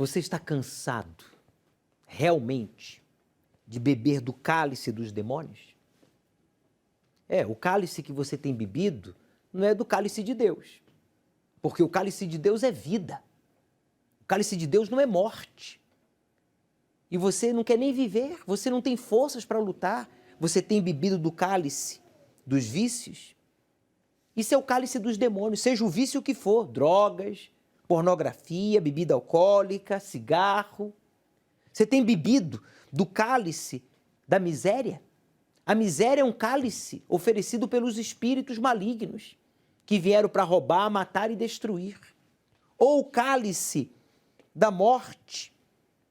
Você está cansado, realmente, de beber do cálice dos demônios? O cálice que você tem bebido não é do cálice de Deus, porque o cálice de Deus é vida. O cálice de Deus não é morte. E você não quer nem viver, você não tem forças para lutar, você tem bebido do cálice dos vícios. Isso é o cálice dos demônios, seja o vício que for, drogas, pornografia, bebida alcoólica, cigarro. Você tem bebido do cálice da miséria? A miséria é um cálice oferecido pelos espíritos malignos que vieram para roubar, matar e destruir. Ou o cálice da morte.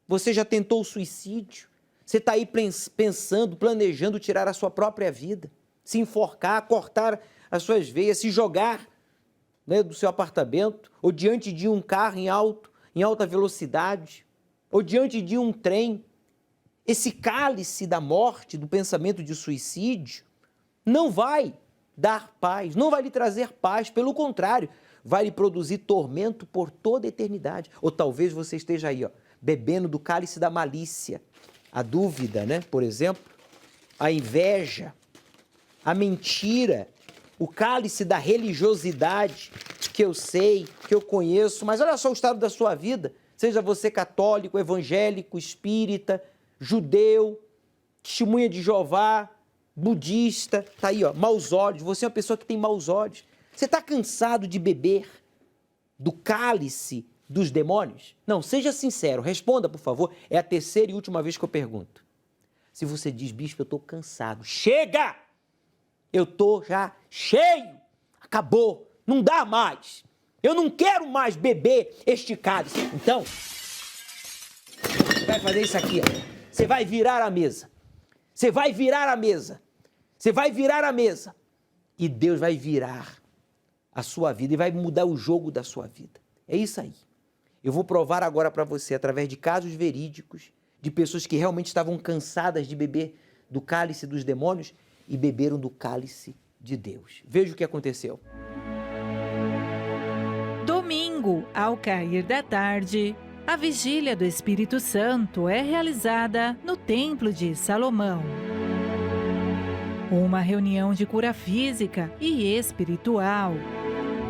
Você já tentou o suicídio? Você está aí pensando, planejando tirar a sua própria vida, se enforcar, cortar as suas veias, se jogar, né, do seu apartamento, ou diante de um carro em alta velocidade, ou diante de um trem. Esse cálice da morte, do pensamento de suicídio, não vai dar paz, não vai lhe trazer paz, pelo contrário, vai lhe produzir tormento por toda a eternidade. Ou talvez você esteja aí, bebendo do cálice da malícia, a dúvida, né? Por exemplo, a inveja, a mentira, o cálice da religiosidade, que eu sei, que eu conheço, mas olha só o estado da sua vida, seja você católico, evangélico, espírita, judeu, testemunha de Jeová, budista, tá aí, maus olhos, você é uma pessoa que tem maus olhos. Você está cansado de beber do cálice dos demônios? Não, seja sincero, responda, por favor. É a terceira e última vez que eu pergunto. Se você diz, bispo, eu estou cansado, chega! Eu estou já cheio, acabou, não dá mais. Eu não quero mais beber este cálice. Então, você vai fazer isso aqui, Você vai virar a mesa. Você vai virar a mesa. Você vai virar a mesa. E Deus vai virar a sua vida e vai mudar o jogo da sua vida. É isso aí. Eu vou provar agora para você, através de casos verídicos, de pessoas que realmente estavam cansadas de beber do cálice dos demônios e beberam do cálice de Deus. Veja o que aconteceu. Domingo, ao cair da tarde, a vigília do Espírito Santo é realizada no Templo de Salomão. Uma reunião de cura física e espiritual.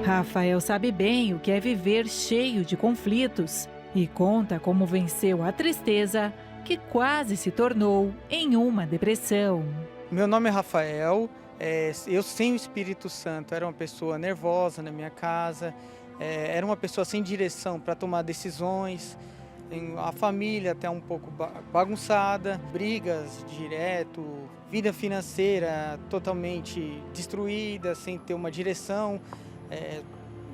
Rafael sabe bem o que é viver cheio de conflitos e conta como venceu a tristeza que quase se tornou em uma depressão. Meu nome é Rafael, eu sem o Espírito Santo era uma pessoa nervosa na minha casa, era uma pessoa sem direção para tomar decisões, a família até um pouco bagunçada, brigas direto, vida financeira totalmente destruída, sem ter uma direção,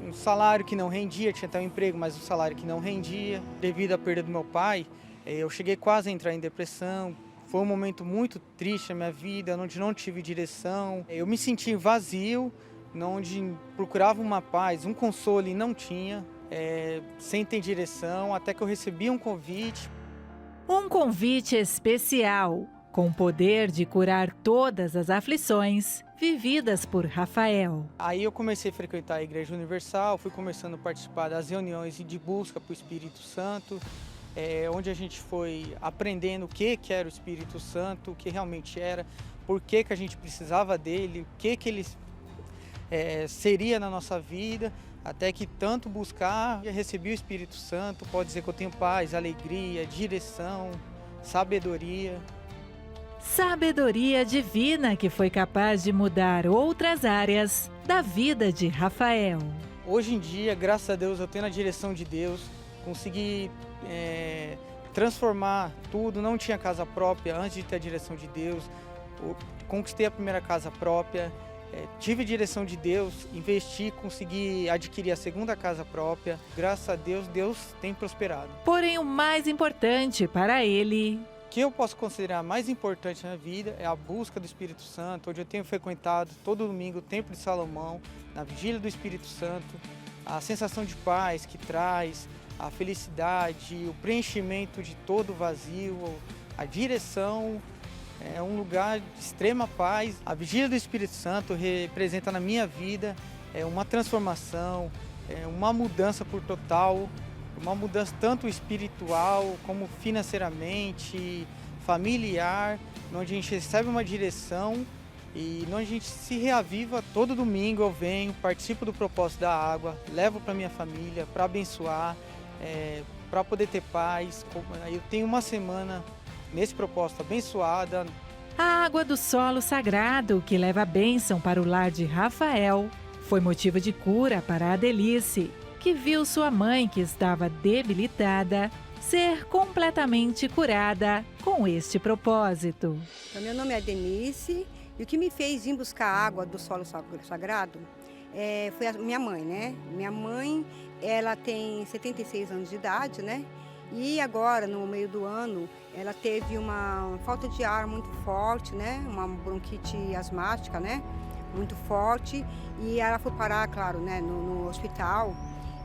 um salário que não rendia, tinha até um emprego, mas um salário que não rendia. Devido à perda do meu pai, eu cheguei quase a entrar em depressão. Foi um momento muito triste na minha vida, onde não tive direção. Eu me senti vazio, onde procurava uma paz, um consolo e não tinha, sem ter direção, até que eu recebi um convite. Um convite especial, com o poder de curar todas as aflições vividas por Rafael. Aí eu comecei a frequentar a Igreja Universal, fui começando a participar das reuniões de busca para o Espírito Santo, onde a gente foi aprendendo o que era o Espírito Santo, o que realmente era, por que a gente precisava dele, o que ele seria na nossa vida, até que tanto buscar, eu recebi o Espírito Santo, pode dizer que eu tenho paz, alegria, direção, sabedoria. Sabedoria divina que foi capaz de mudar outras áreas da vida de Rafael. Hoje em dia, graças a Deus, eu tenho a direção de Deus, consegui transformar tudo, não tinha casa própria antes de ter a direção de Deus, conquistei a primeira casa própria, tive direção de Deus, investi, consegui adquirir a segunda casa própria, graças a Deus, Deus tem prosperado. Porém, o mais importante para ele... O que eu posso considerar mais importante na vida é a busca do Espírito Santo, onde eu tenho frequentado todo domingo o Templo de Salomão, na vigília do Espírito Santo, a sensação de paz que traz, a felicidade, o preenchimento de todo o vazio, a direção, é um lugar de extrema paz. A vigília do Espírito Santo representa na minha vida uma transformação, uma mudança por total, uma mudança tanto espiritual como financeiramente, familiar, onde a gente recebe uma direção e onde a gente se reaviva. Todo domingo eu venho, participo do propósito da água, levo para minha família, para abençoar, para poder ter paz. Eu tenho uma semana nesse propósito abençoada. A água do solo sagrado, que leva a bênção para o lar de Rafael, foi motivo de cura para a Adelice, que viu sua mãe, que estava debilitada, ser completamente curada com este propósito. Então, meu nome é Denise e o que me fez vir buscar água do solo sagrado foi a minha mãe, né? Minha mãe, ela tem 76 anos de idade, né? E agora, no meio do ano, ela teve uma falta de ar muito forte, né? Uma bronquite asmática, né? Muito forte. E ela foi parar, claro, né? no hospital.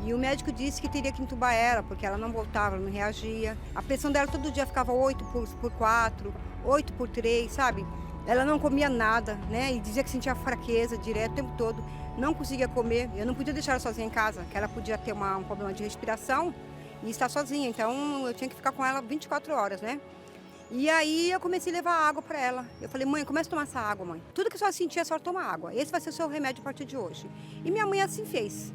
E o médico disse que teria que entubar ela, porque ela não voltava, ela não reagia. A pressão dela todo dia ficava 8/4, 8/3, sabe? Ela não comia nada, né? E dizia que sentia fraqueza direto o tempo todo. Não conseguia comer. Eu não podia deixar ela sozinha em casa, que ela podia ter um problema de respiração e estar sozinha. Então, eu tinha que ficar com ela 24 horas, né? E aí, eu comecei a levar água para ela. Eu falei, mãe, comece a tomar essa água, mãe. Tudo que a senhora sentir, a senhora toma água. Esse vai ser o seu remédio a partir de hoje. E minha mãe assim fez.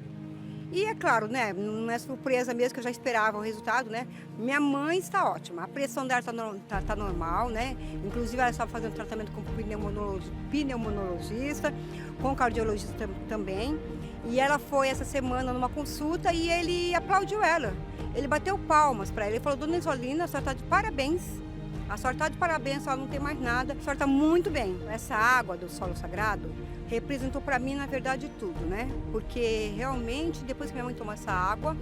E é claro, né, não é surpresa mesmo, que eu já esperava o resultado, né? Minha mãe está ótima, a pressão dela tá normal, né? Inclusive ela estava fazendo tratamento com pneumologista, com cardiologista também. E ela foi essa semana numa consulta e ele aplaudiu ela. Ele bateu palmas para ela, ele falou, dona Isolina, a senhora está de parabéns. A senhora está de parabéns, a senhora não tem mais nada, a senhora está muito bem. Essa água do solo sagrado representou para mim, na verdade, tudo, né? Porque realmente, depois que minha mãe tomou essa água,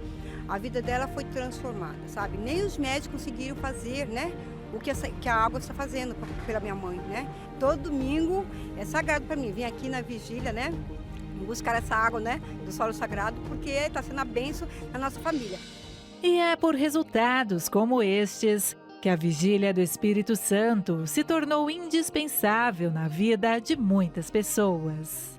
a vida dela foi transformada, sabe? Nem os médicos conseguiram fazer, né? O que a água está fazendo pela minha mãe, né? Todo domingo é sagrado para mim. Vim aqui na vigília, né? Buscar essa água, né? Do solo sagrado, porque está sendo a bênção na nossa família. E é por resultados como estes que a Vigília do Espírito Santo se tornou indispensável na vida de muitas pessoas.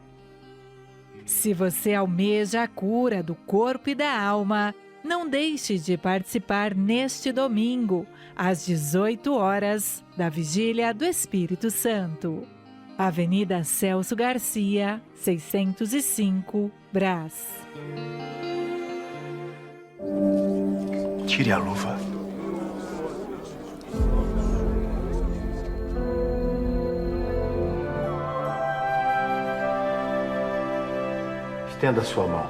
Se você almeja a cura do corpo e da alma, não deixe de participar neste domingo, às 18 horas, da Vigília do Espírito Santo. Avenida Celso Garcia, 605, Brás. Tire a luva. Estenda sua mão.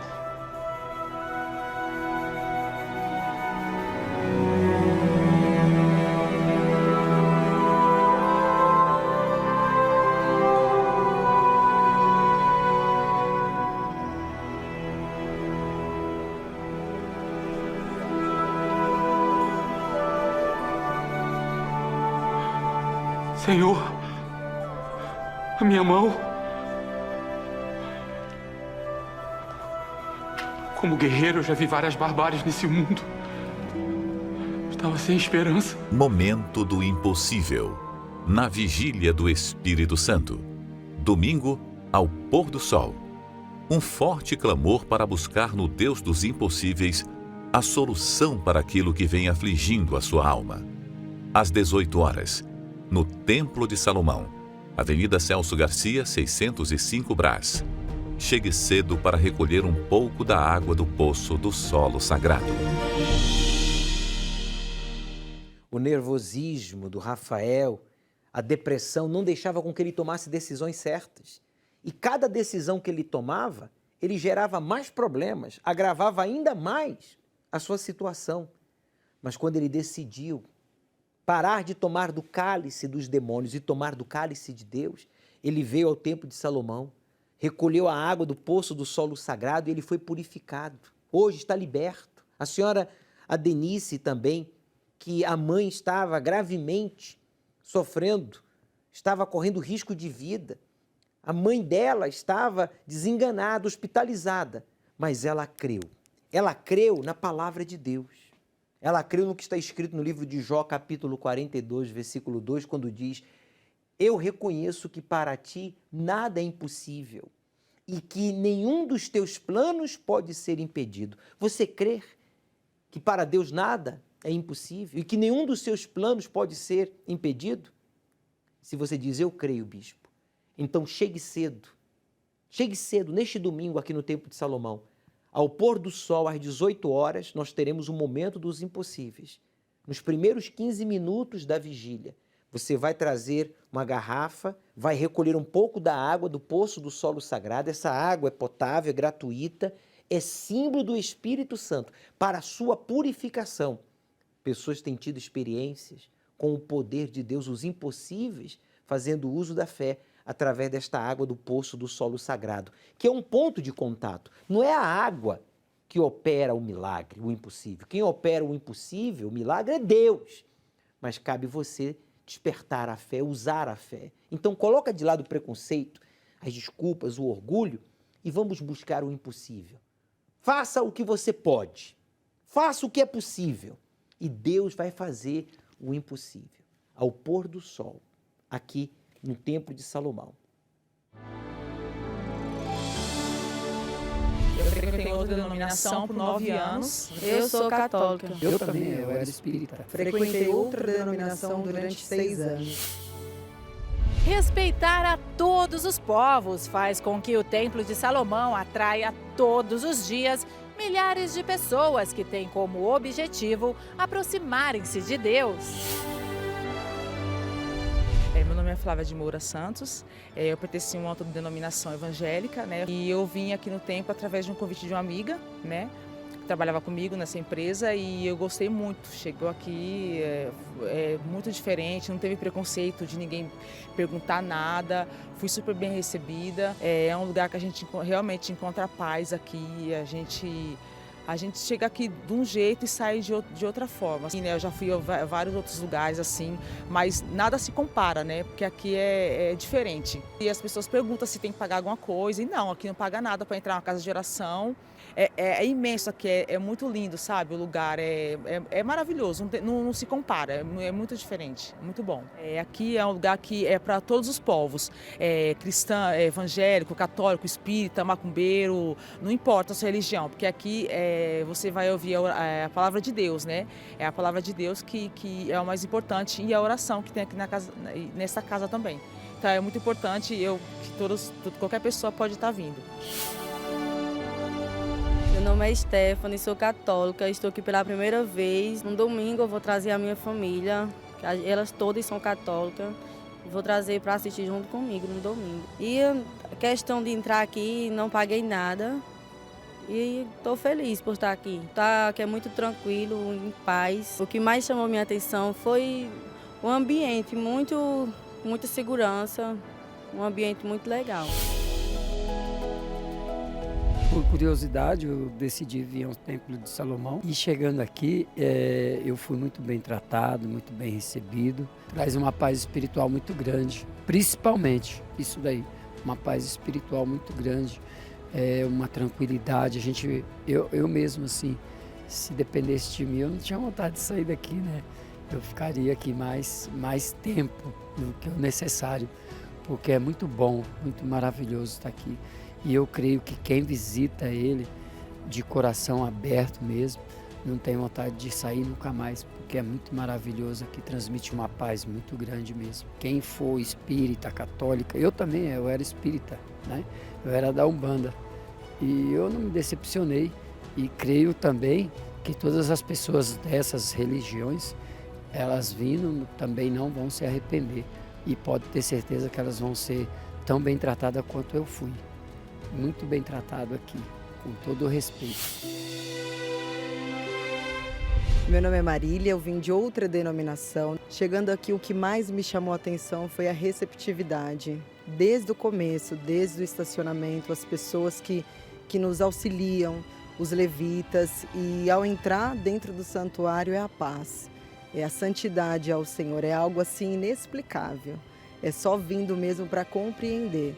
Senhor, a minha mão. Como guerreiro, eu já vi várias barbáries nesse mundo. Estava sem esperança. Momento do impossível. Na Vigília do Espírito Santo. Domingo, ao pôr do sol. Um forte clamor para buscar no Deus dos impossíveis a solução para aquilo que vem afligindo a sua alma. Às 18 horas, no Templo de Salomão, Avenida Celso Garcia, 605 Brás. Chegue cedo para recolher um pouco da água do poço do solo sagrado. O nervosismo do Rafael, a depressão, não deixava com que ele tomasse decisões certas. E cada decisão que ele tomava, ele gerava mais problemas, agravava ainda mais a sua situação. Mas quando ele decidiu parar de tomar do cálice dos demônios e tomar do cálice de Deus, ele veio ao Templo de Salomão, recolheu a água do poço do solo sagrado e ele foi purificado. Hoje está liberto. A senhora Adenice também, que a mãe estava gravemente sofrendo, estava correndo risco de vida. A mãe dela estava desenganada, hospitalizada, mas ela creu. Ela creu na palavra de Deus. Ela creu no que está escrito no livro de Jó, capítulo 42, versículo 2, quando diz: eu reconheço que para ti nada é impossível e que nenhum dos teus planos pode ser impedido. Você crê que para Deus nada é impossível e que nenhum dos seus planos pode ser impedido? Se você diz, eu creio, bispo, então chegue cedo, neste domingo aqui no Templo de Salomão. Ao pôr do sol, às 18 horas, nós teremos o momento dos impossíveis. Nos primeiros 15 minutos da vigília, você vai trazer uma garrafa, vai recolher um pouco da água do poço do solo sagrado. Essa água é potável, é gratuita, é símbolo do Espírito Santo para a sua purificação. Pessoas têm tido experiências com o poder de Deus, os impossíveis, fazendo uso da fé através desta água do poço do solo sagrado, que é um ponto de contato. Não é a água que opera o milagre, o impossível. Quem opera o impossível, o milagre, é Deus. Mas cabe você despertar a fé, usar a fé. Então coloca de lado o preconceito, as desculpas, o orgulho e vamos buscar o impossível. Faça o que você pode. Faça o que é possível. E Deus vai fazer o impossível. Ao pôr do sol, aqui no Templo de Salomão. Eu tenho outra denominação por 9 anos. Eu sou católica. Eu também, eu era espírita. Frequentei outra denominação durante 6 anos. Respeitar a todos os povos faz com que o Templo de Salomão atraia todos os dias milhares de pessoas que têm como objetivo aproximarem-se de Deus. Meu nome é Flávia de Moura Santos, eu pertenço a uma outra denominação evangélica, né? E eu vim aqui no templo através de um convite de uma amiga, né? Que trabalhava comigo nessa empresa e eu gostei muito. Chegou aqui, é muito diferente, não teve preconceito de ninguém perguntar nada, fui super bem recebida. É um lugar que a gente realmente encontra paz aqui, a gente chega aqui de um jeito e sai de outra forma. Assim, né? Eu já fui a vários outros lugares assim, mas nada se compara, né? Porque aqui é diferente. E as pessoas perguntam se tem que pagar alguma coisa, e não, aqui não paga nada para entrar na casa de oração. É imenso aqui, é muito lindo, sabe? O lugar é maravilhoso, não se compara, é muito diferente, muito bom. Aqui é um lugar que é para todos os povos, cristão, evangélico, católico, espírita, macumbeiro, não importa a sua religião, porque aqui você vai ouvir a palavra de Deus, né? É a palavra de Deus que é o mais importante e a oração que tem aqui nessa casa também. Então é muito importante que qualquer pessoa pode estar vindo. Meu nome é Stephanie, sou católica, estou aqui pela primeira vez. No domingo eu vou trazer a minha família, elas todas são católicas, vou trazer para assistir junto comigo no domingo. E a questão de entrar aqui, não paguei nada e estou feliz por estar aqui. Aqui é muito tranquilo, em paz. O que mais chamou minha atenção foi o ambiente, muita segurança, um ambiente muito legal. Por curiosidade, eu decidi vir ao Templo de Salomão e chegando aqui, eu fui muito bem tratado, muito bem recebido. Traz uma paz espiritual muito grande, principalmente isso daí, uma paz espiritual muito grande, uma tranquilidade. Eu mesmo assim, se dependesse de mim, eu não tinha vontade de sair daqui, né? Eu ficaria aqui mais tempo do que o necessário, porque é muito bom, muito maravilhoso estar aqui. E eu creio que quem visita ele de coração aberto mesmo, não tem vontade de sair nunca mais, porque é muito maravilhoso aqui, transmite uma paz muito grande mesmo. Quem for espírita, católica, eu também, eu era espírita, né? Eu era da Umbanda e eu não me decepcionei e creio também que todas as pessoas dessas religiões, elas vindo também não vão se arrepender e pode ter certeza que elas vão ser tão bem tratadas quanto eu fui. Muito bem tratado aqui, com todo o respeito. Meu nome é Marília, eu vim de outra denominação. Chegando aqui, o que mais me chamou a atenção foi a receptividade. Desde o começo, desde o estacionamento, as pessoas que nos auxiliam, os levitas, e ao entrar dentro do santuário é a paz, é a santidade ao Senhor, é algo assim inexplicável. É só vindo mesmo para compreender.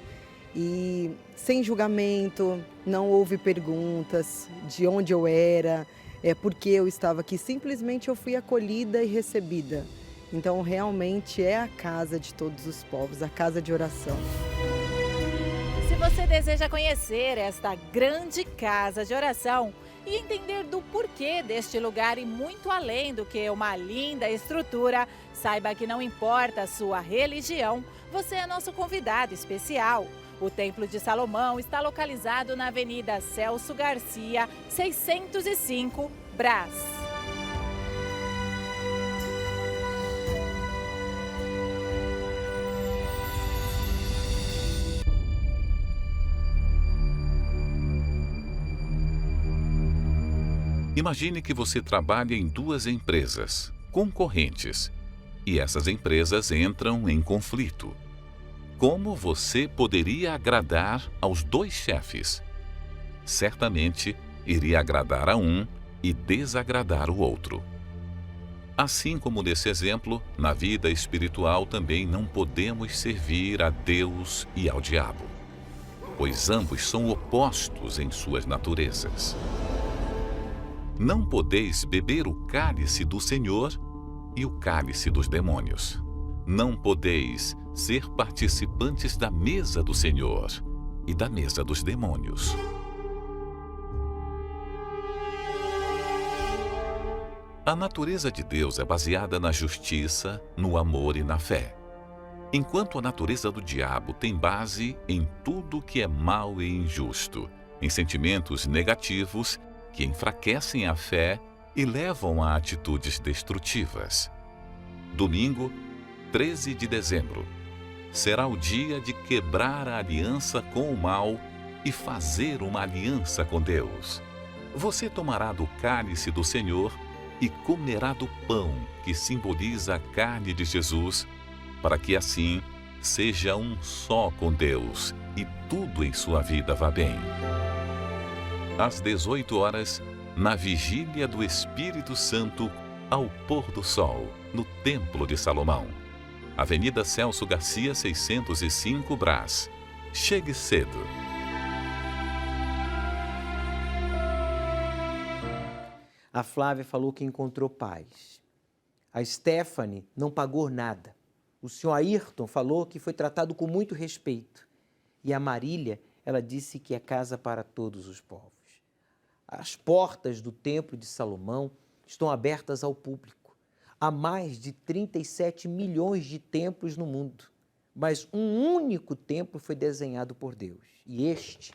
E sem julgamento, não houve perguntas de onde eu era, por que eu estava aqui. Simplesmente eu fui acolhida e recebida. Então realmente é a casa de todos os povos, a casa de oração. Se você deseja conhecer esta grande casa de oração e entender do porquê deste lugar e muito além do que uma linda estrutura, saiba que não importa a sua religião, você é nosso convidado especial. O Templo de Salomão está localizado na Avenida Celso Garcia, 605, Brás. Imagine que você trabalha em duas empresas concorrentes e essas empresas entram em conflito. Como você poderia agradar aos dois chefes? Certamente iria agradar a um e desagradar o outro. Assim como nesse exemplo, na vida espiritual também não podemos servir a Deus e ao diabo, pois ambos são opostos em suas naturezas. Não podeis beber o cálice do Senhor e o cálice dos demônios. Não podeis ser participantes da mesa do Senhor e da mesa dos demônios. A natureza de Deus é baseada na justiça, no amor e na fé, enquanto a natureza do diabo tem base em tudo que é mau e injusto, em sentimentos negativos que enfraquecem a fé e levam a atitudes destrutivas. Domingo, 13 de dezembro, será o dia de quebrar a aliança com o mal e fazer uma aliança com Deus. Você tomará do cálice do Senhor e comerá do pão que simboliza a carne de Jesus, para que assim seja um só com Deus e tudo em sua vida vá bem. Às 18 horas, na vigília do Espírito Santo, ao pôr do sol, no Templo de Salomão. Avenida Celso Garcia, 605, Brás. Chegue cedo. A Flávia falou que encontrou paz. A Stephanie não pagou nada. O senhor Ayrton falou que foi tratado com muito respeito. E a Marília, ela disse que é casa para todos os povos. As portas do Templo de Salomão estão abertas ao público. Há mais de 37 milhões de templos no mundo, mas um único templo foi desenhado por Deus, e este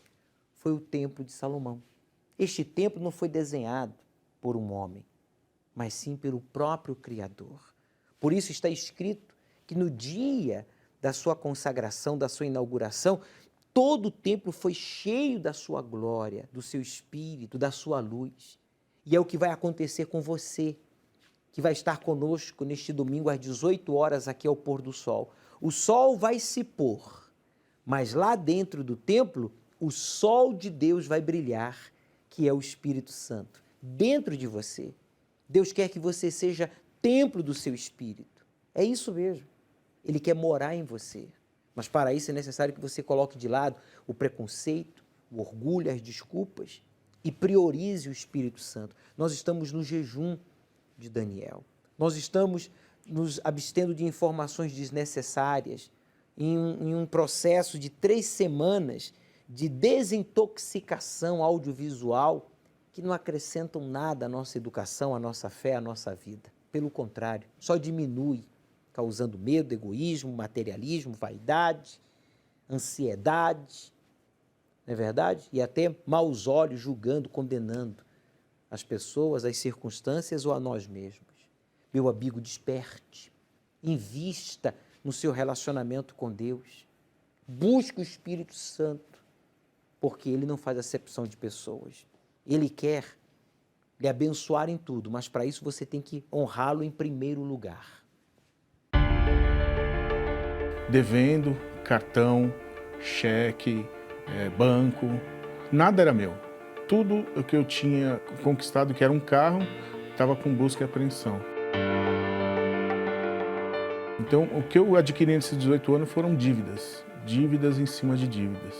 foi o Templo de Salomão. Este templo não foi desenhado por um homem, mas sim pelo próprio Criador. Por isso está escrito que no dia da sua consagração, da sua inauguração, todo o templo foi cheio da sua glória, do seu espírito, da sua luz. E é o que vai acontecer com você, que vai estar conosco neste domingo às 18 horas aqui ao pôr do sol. O sol vai se pôr, mas lá dentro do templo, o sol de Deus vai brilhar, que é o Espírito Santo, dentro de você. Deus quer que você seja templo do seu espírito. É isso mesmo. Ele quer morar em você. Mas para isso é necessário que você coloque de lado o preconceito, o orgulho, as desculpas e priorize o Espírito Santo. Nós estamos no jejum de Daniel. Nós estamos nos abstendo de informações desnecessárias em um processo de 3 semanas de desintoxicação audiovisual que não acrescentam nada à nossa educação, à nossa fé, à nossa vida. Pelo contrário, só diminui, causando medo, egoísmo, materialismo, vaidade, ansiedade, não é verdade? E até maus olhos, julgando, condenando as pessoas, as circunstâncias ou a nós mesmos. Meu amigo, desperte, invista no seu relacionamento com Deus, busque o Espírito Santo, porque Ele não faz acepção de pessoas. Ele quer lhe abençoar em tudo, mas para isso você tem que honrá-lo em primeiro lugar. Devendo, cartão, cheque, banco, nada era meu. Tudo o que eu tinha conquistado, que era um carro, estava com busca e apreensão. Então, o que eu adquiri nesses 18 anos foram dívidas, dívidas em cima de dívidas.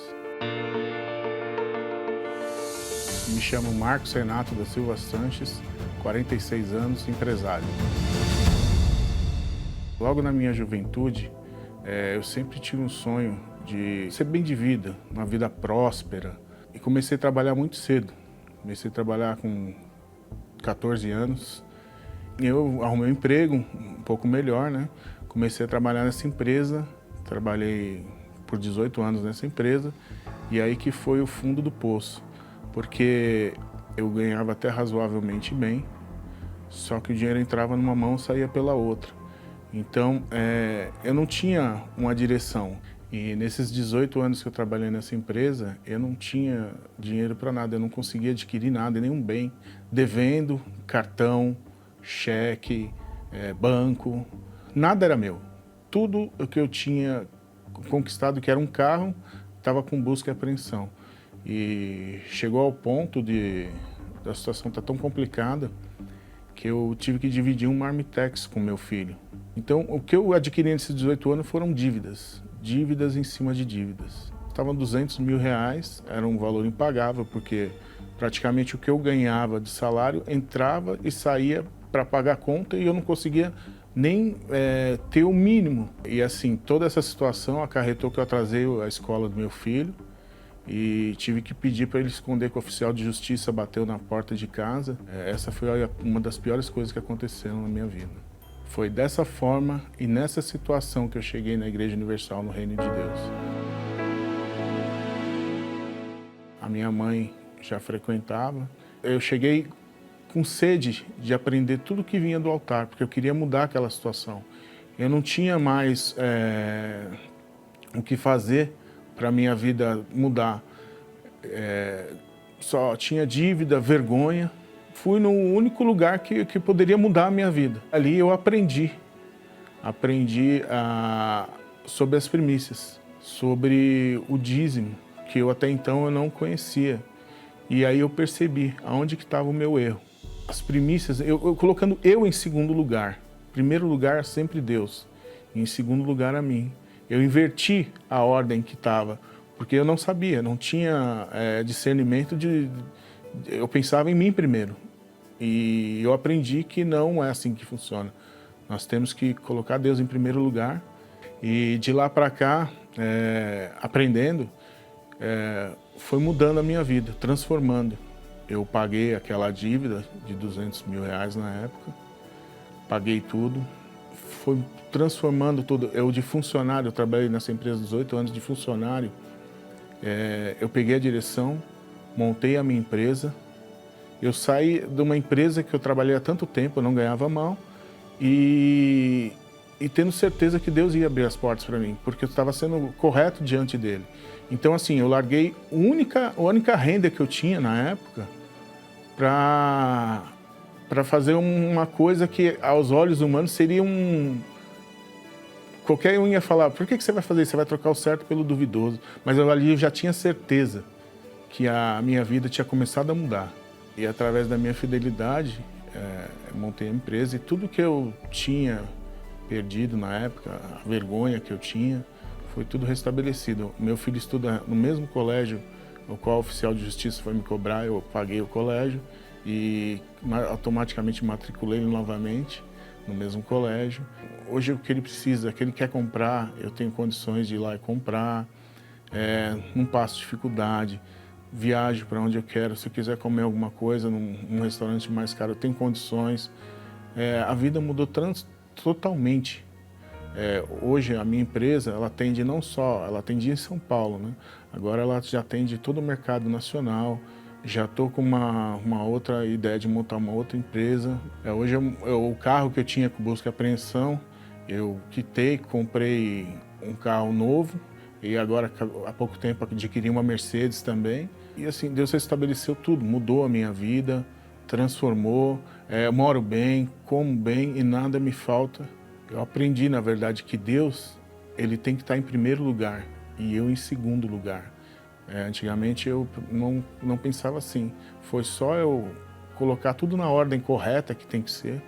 Me chamo Marcos Renato da Silva Sanches, 46 anos, empresário. Logo na minha juventude, eu sempre tive um sonho de ser bem de vida, uma vida próspera. E comecei a trabalhar muito cedo. Comecei a trabalhar com 14 anos. Eu arrumei um emprego um pouco melhor, né? Comecei a trabalhar nessa empresa, trabalhei por 18 anos nessa empresa, e aí que foi o fundo do poço, porque eu ganhava até razoavelmente bem, só que o dinheiro entrava numa mão e saía pela outra. Então, eu não tinha uma direção. E nesses 18 anos que eu trabalhei nessa empresa, eu não tinha dinheiro para nada, eu não conseguia adquirir nada, nenhum bem, devendo, cartão, cheque, banco, nada era meu. Tudo o que eu tinha conquistado, que era um carro, estava com busca e apreensão. E chegou ao ponto da situação estar tão complicada que eu tive que dividir um marmitex com meu filho. Então, o que eu adquiri nesses 18 anos foram dívidas em cima de dívidas. Estavam 200 mil reais, era um valor impagável, porque praticamente o que eu ganhava de salário entrava e saía para pagar a conta e eu não conseguia nem ter o mínimo. E assim, toda essa situação acarretou que eu atrasei a escola do meu filho e tive que pedir para ele esconder que o oficial de justiça bateu na porta de casa. Essa foi uma das piores coisas que aconteceram na minha vida. Foi dessa forma e nessa situação que eu cheguei na Igreja Universal no Reino de Deus. A minha mãe já frequentava. Eu cheguei com sede de aprender tudo que vinha do altar, porque eu queria mudar aquela situação. Eu não tinha mais o que fazer para a minha vida mudar. Só tinha dívida, vergonha. Fui no único lugar que poderia mudar a minha vida. Ali eu aprendi sobre as primícias, sobre o dízimo, que eu até então eu não conhecia. E aí eu percebi aonde que estava o meu erro. As primícias, eu colocando eu em segundo lugar. Em primeiro lugar sempre Deus, e em segundo lugar a mim. Eu inverti a ordem que estava, porque eu não sabia, não tinha discernimento eu pensava em mim primeiro. E eu aprendi que não é assim que funciona. Nós temos que colocar Deus em primeiro lugar. E de lá para cá, aprendendo, foi mudando a minha vida, transformando. Eu paguei aquela dívida de 200 mil reais na época. Paguei tudo. Foi transformando tudo. Eu de funcionário, eu trabalhei nessa empresa 18 anos de funcionário. Eu peguei a direção, montei a minha empresa. Eu saí de uma empresa que eu trabalhei há tanto tempo, eu não ganhava mal, e tendo certeza que Deus ia abrir as portas para mim, porque eu estava sendo correto diante dele. Então, assim, eu larguei a única renda que eu tinha na época para fazer uma coisa que, aos olhos humanos, seria qualquer um ia falar, por que você vai fazer isso? Você vai trocar o certo pelo duvidoso. Mas ali eu já tinha certeza que a minha vida tinha começado a mudar. E através da minha fidelidade, eu montei a empresa e tudo que eu tinha perdido na época, a vergonha que eu tinha, foi tudo restabelecido. Meu filho estuda no mesmo colégio o qual o oficial de justiça foi me cobrar, eu paguei o colégio e automaticamente matriculei ele novamente no mesmo colégio. Hoje o que ele precisa, o que ele quer comprar, eu tenho condições de ir lá e comprar, não passo dificuldade. Viajo para onde eu quero, se eu quiser comer alguma coisa num restaurante mais caro, eu tenho condições. A vida mudou totalmente. Hoje a minha empresa, ela atende ela atendia em São Paulo, né? Agora ela já atende todo o mercado nacional. Já estou com uma outra ideia de montar uma outra empresa. Hoje o carro que eu tinha com busca e apreensão, eu quitei, comprei um carro novo e agora há pouco tempo adquiri uma Mercedes também. E assim, Deus estabeleceu tudo, mudou a minha vida, transformou, moro bem, como bem e nada me falta. Eu aprendi, na verdade, que Deus, ele tem que estar em primeiro lugar e eu em segundo lugar. Antigamente eu não pensava assim, foi só eu colocar tudo na ordem correta que tem que ser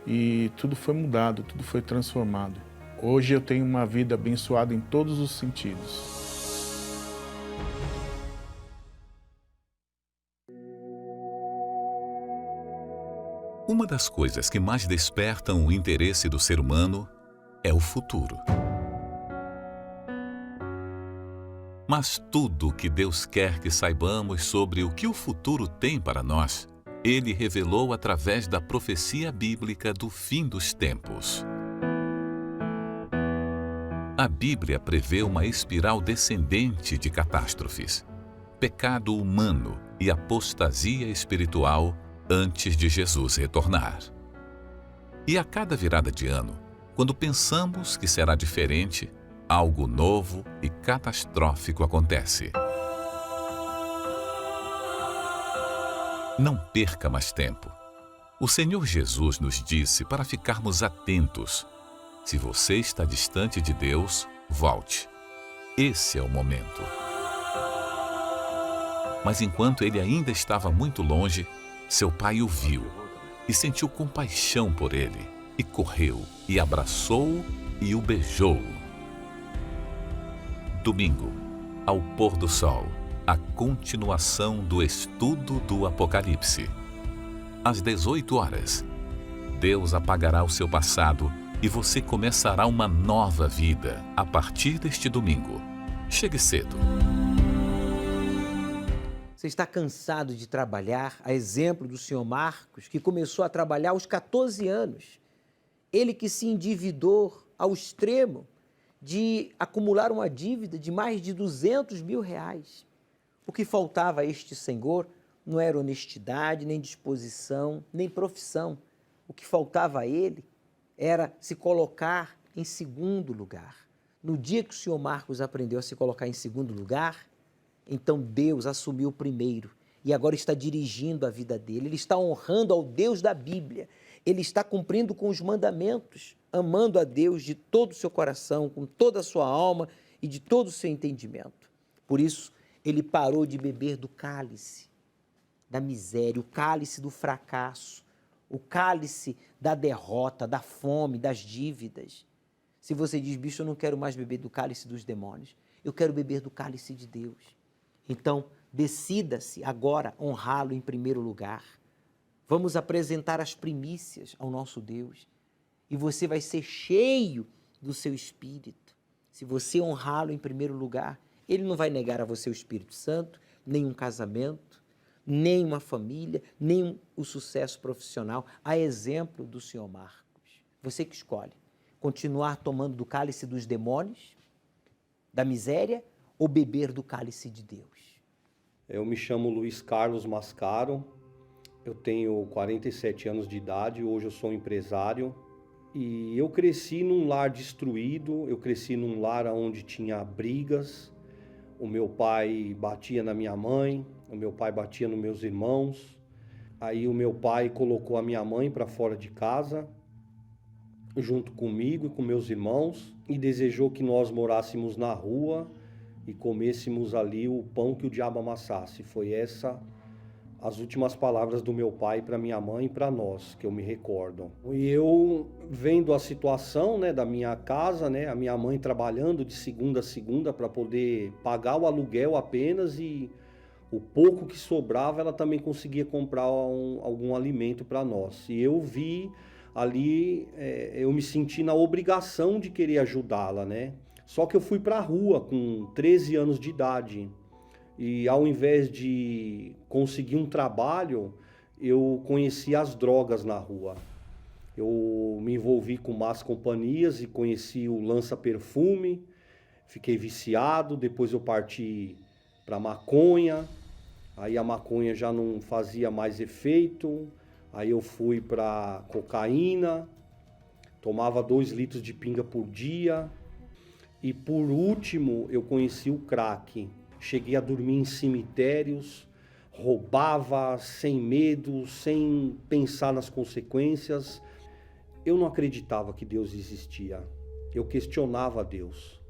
e tudo foi mudado, tudo foi transformado. Hoje eu tenho uma vida abençoada em todos os sentidos. Uma das coisas que mais despertam o interesse do ser humano é o futuro. Mas tudo o que Deus quer que saibamos sobre o que o futuro tem para nós, Ele revelou através da profecia bíblica do fim dos tempos. A Bíblia prevê uma espiral descendente de catástrofes, pecado humano e apostasia espiritual antes de Jesus retornar. E a cada virada de ano, quando pensamos que será diferente, algo novo e catastrófico acontece. Não perca mais tempo. O Senhor Jesus nos disse para ficarmos atentos. Se você está distante de Deus, volte. Esse é o momento. Mas enquanto ele ainda estava muito longe, seu pai o viu e sentiu compaixão por ele, e correu, e abraçou-o e o beijou. Domingo, ao pôr do sol, a continuação do estudo do Apocalipse. Às 18 horas, Deus apagará o seu passado e você começará uma nova vida a partir deste domingo. Chegue cedo. Você está cansado de trabalhar, a exemplo do senhor Marcos, que começou a trabalhar aos 14 anos. Ele que se endividou ao extremo de acumular uma dívida de mais de 200 mil reais. O que faltava a este senhor não era honestidade, nem disposição, nem profissão. O que faltava a ele era se colocar em segundo lugar. No dia que o senhor Marcos aprendeu a se colocar em segundo lugar, então Deus assumiu o primeiro e agora está dirigindo a vida dele. Ele está honrando ao Deus da Bíblia. Ele está cumprindo com os mandamentos, amando a Deus de todo o seu coração, com toda a sua alma e de todo o seu entendimento. Por isso, ele parou de beber do cálice da miséria, o cálice do fracasso, o cálice da derrota, da fome, das dívidas. Se você diz, bicho, eu não quero mais beber do cálice dos demônios, eu quero beber do cálice de Deus. Então, decida-se agora honrá-lo em primeiro lugar. Vamos apresentar as primícias ao nosso Deus e você vai ser cheio do seu Espírito. Se você honrá-lo em primeiro lugar, ele não vai negar a você o Espírito Santo, nem um casamento, nem uma família, nem o sucesso profissional, a exemplo do senhor Marcos. Você que escolhe continuar tomando do cálice dos demônios, da miséria, ou beber do cálice de Deus. Eu me chamo Luiz Carlos Mascaro, eu tenho 47 anos de idade, hoje eu sou empresário e eu cresci num lar destruído, eu cresci num lar onde tinha brigas, o meu pai batia na minha mãe, o meu pai batia nos meus irmãos, aí o meu pai colocou a minha mãe para fora de casa, junto comigo e com meus irmãos, e desejou que nós morássemos na rua e comêssemos ali o pão que o diabo amassasse. Foi essa as últimas palavras do meu pai para minha mãe e para nós, que eu me recordo. E eu, vendo a situação, da minha casa, a minha mãe trabalhando de segunda a segunda para poder pagar o aluguel apenas, e o pouco que sobrava ela também conseguia comprar algum alimento para nós. E eu vi ali, eu me senti na obrigação de querer ajudá-la, Só que eu fui para a rua com 13 anos de idade e ao invés de conseguir um trabalho, eu conheci as drogas na rua. Eu me envolvi com más companhias e conheci o lança-perfume, fiquei viciado, depois eu parti para maconha, aí a maconha já não fazia mais efeito, aí eu fui para cocaína, tomava 2 litros de pinga por dia. E por último, eu conheci o crack. Cheguei a dormir em cemitérios, roubava sem medo, sem pensar nas consequências. Eu não acreditava que Deus existia. Eu questionava Deus.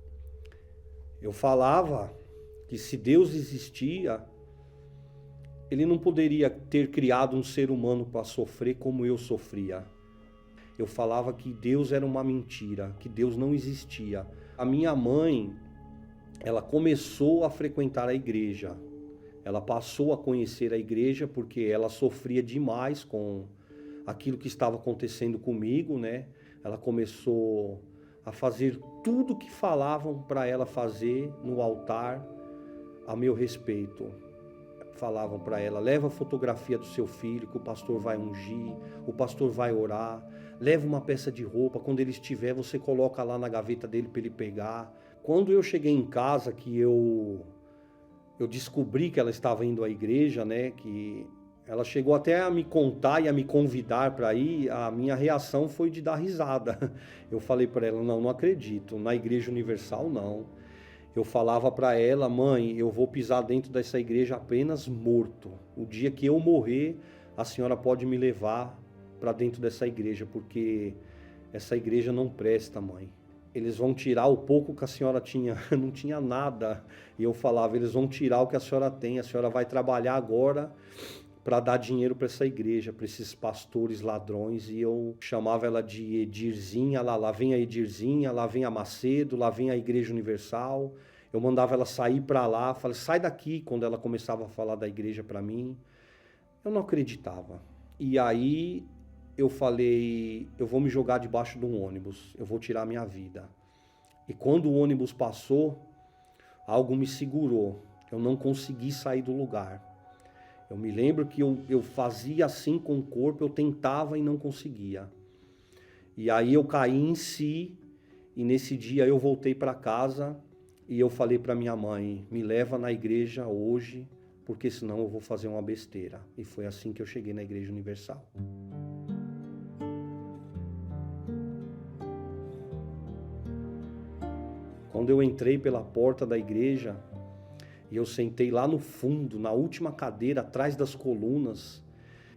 Eu falava que se Deus existia, Ele não poderia ter criado um ser humano para sofrer como eu sofria. Eu falava que Deus era uma mentira, que Deus não existia. A minha mãe, ela começou a frequentar a igreja. Ela passou a conhecer a igreja porque ela sofria demais com aquilo que estava acontecendo comigo, Ela começou a fazer tudo que falavam para ela fazer no altar a meu respeito. Falavam para ela, leva a fotografia do seu filho que o pastor vai ungir, o pastor vai orar, leva uma peça de roupa, quando ele estiver você coloca lá na gaveta dele para ele pegar. Quando eu cheguei em casa, que eu descobri que ela estava indo à igreja, né, que ela chegou até a me contar e a me convidar para ir, a minha reação foi de dar risada. Eu falei para ela, não acredito, na Igreja Universal não. Eu falava para ela, mãe, eu vou pisar dentro dessa igreja apenas morto. O dia que eu morrer, a senhora pode me levar para dentro dessa igreja, porque essa igreja não presta, mãe. Eles vão tirar o pouco que a senhora tinha, não tinha nada. E eu falava, eles vão tirar o que a senhora tem, a senhora vai trabalhar agora para dar dinheiro para essa igreja, para esses pastores ladrões. E eu chamava ela de Edirzinha, lá vem a Edirzinha, lá vem a Macedo, lá vem a Igreja Universal. Eu mandava ela sair para lá, falei, sai daqui, quando ela começava a falar da igreja para mim. Eu não acreditava. E aí eu falei, eu vou me jogar debaixo de um ônibus, eu vou tirar minha vida. E quando o ônibus passou, algo me segurou, eu não consegui sair do lugar. Eu me lembro que eu fazia assim com o corpo, eu tentava e não conseguia. E aí eu caí em si, e nesse dia eu voltei para casa e eu falei para minha mãe, me leva na igreja hoje, porque senão eu vou fazer uma besteira. E foi assim que eu cheguei na Igreja Universal. Quando eu entrei pela porta da igreja, e eu sentei lá no fundo, na última cadeira, atrás das colunas,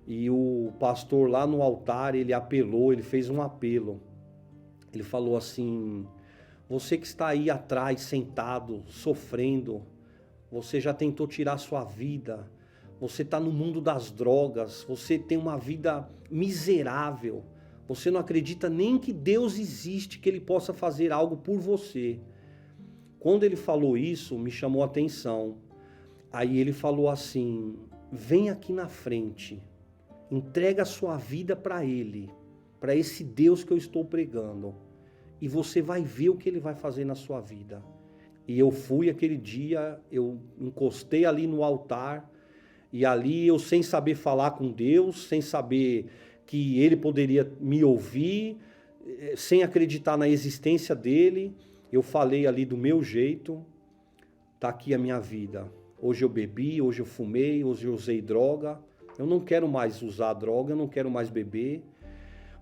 e o pastor lá no altar, ele apelou, ele fez um apelo. Ele falou assim, você que está aí atrás, sentado, sofrendo, você já tentou tirar sua vida, você está no mundo das drogas, você tem uma vida miserável, você não acredita nem que Deus existe, que Ele possa fazer algo por você. Quando ele falou isso, me chamou a atenção. Aí ele falou assim, vem aqui na frente, entrega a sua vida para Ele, para esse Deus que eu estou pregando, e você vai ver o que Ele vai fazer na sua vida. E eu fui aquele dia, eu encostei ali no altar, e ali eu sem saber falar com Deus, sem saber que Ele poderia me ouvir, sem acreditar na existência dEle, eu falei ali do meu jeito, tá aqui a minha vida. Hoje eu bebi, hoje eu fumei, hoje eu usei droga. Eu não quero mais usar droga, eu não quero mais beber,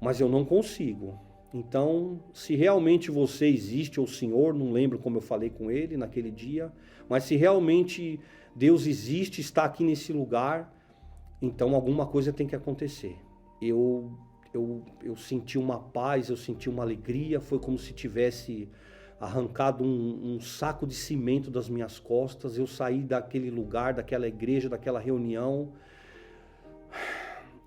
mas eu não consigo. Então, se realmente você existe, ou o Senhor, não lembro como eu falei com ele naquele dia, mas se realmente Deus existe, está aqui nesse lugar, então alguma coisa tem que acontecer. Eu senti uma paz, eu senti uma alegria, foi como se tivesse arrancado um saco de cimento das minhas costas. Eu saí daquele lugar, daquela igreja, daquela reunião,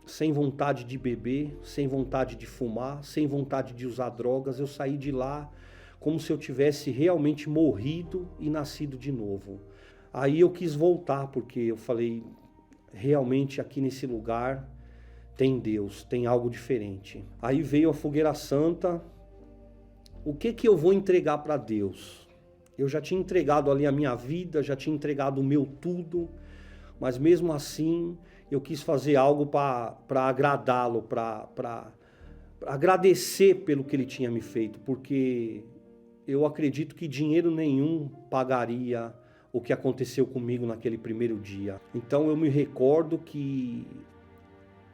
sem vontade de beber, sem vontade de fumar, sem vontade de usar drogas. Eu saí de lá como se eu tivesse realmente morrido e nascido de novo. Aí eu quis voltar, porque eu falei, realmente aqui nesse lugar tem Deus, tem algo diferente. Aí veio a fogueira santa. O que eu vou entregar para Deus? Eu já tinha entregado ali a minha vida, já tinha entregado o meu tudo, mas mesmo assim eu quis fazer algo para agradá-lo, para agradecer pelo que ele tinha me feito, porque eu acredito que dinheiro nenhum pagaria o que aconteceu comigo naquele primeiro dia. Então eu me recordo que